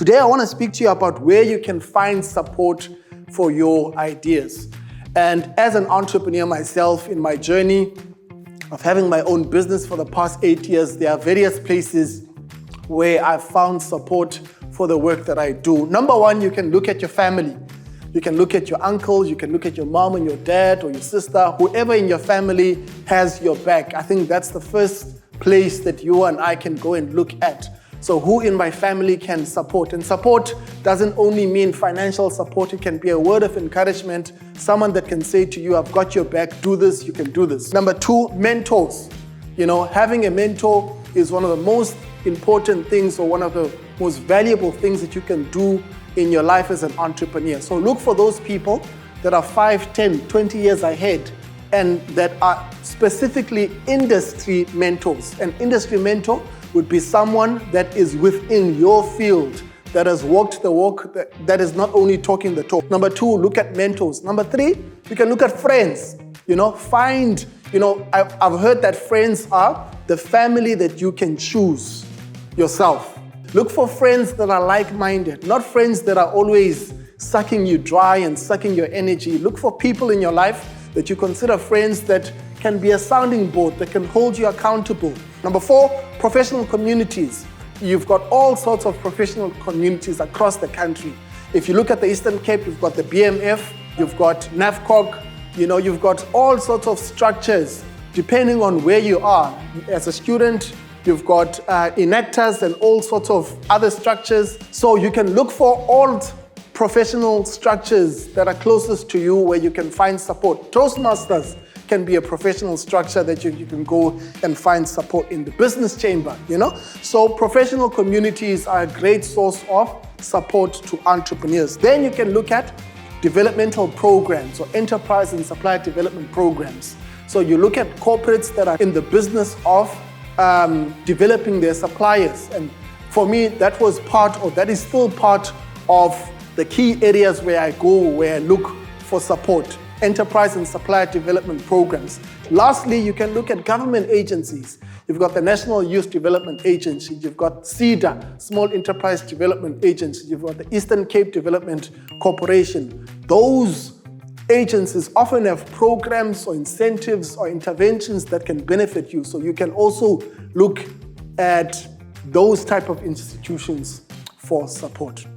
Today, I want to speak to you about where you can find support for your ideas. And as an entrepreneur myself, in my journey of having my own business for the past 8 years, there are various places where I've found support for the work that I do. Number one, you can look at your family. You can look at your uncles, you can look at your mom and your dad or your sister, whoever in your family has your back. I think that's the first place that you and I can go and look at. So who in my family can support? And support doesn't only mean financial support. It can be a word of encouragement, someone that can say to you, I've got your back, do this, you can do this. Number two, mentors. Having a mentor is one of the most important things or one of the most valuable things that you can do in your life as an entrepreneur. So look for those people that are 5, 10, 20 years ahead and that are specifically industry mentors. An industry mentor would be someone that is within your field, that has walked the walk, that is not only talking the talk. Number two, look at mentors. Number three, you can look at friends. I've heard that friends are the family that you can choose yourself. Look for friends that are like-minded, not friends that are always sucking you dry and sucking your energy. Look for people in your life that you consider friends that can be a sounding board, that can hold you accountable. Number four, professional communities. You've got all sorts of professional communities across the country. If you look at the Eastern Cape, you've got the BMF, you've got NAFCOG, you've got all sorts of structures depending on where you are. As a student, you've got enactors and all sorts of other structures. So you can look for all professional structures that are closest to you where you can find support. Toastmasters can be a professional structure that you can go and find support in the business chamber, So professional communities are a great source of support to entrepreneurs. Then you can look at developmental programs or enterprise and supplier development programs. So you look at corporates that are in the business of developing their suppliers. And for me, that is still part of the key areas where I go, where I look for support. Enterprise and supplier development programs. Lastly, you can look at government agencies. You've got the National Youth Development Agency, you've got CEDA, Small Enterprise Development Agency, you've got the Eastern Cape Development Corporation. Those agencies often have programs or incentives or interventions that can benefit you. So you can also look at those type of institutions for support.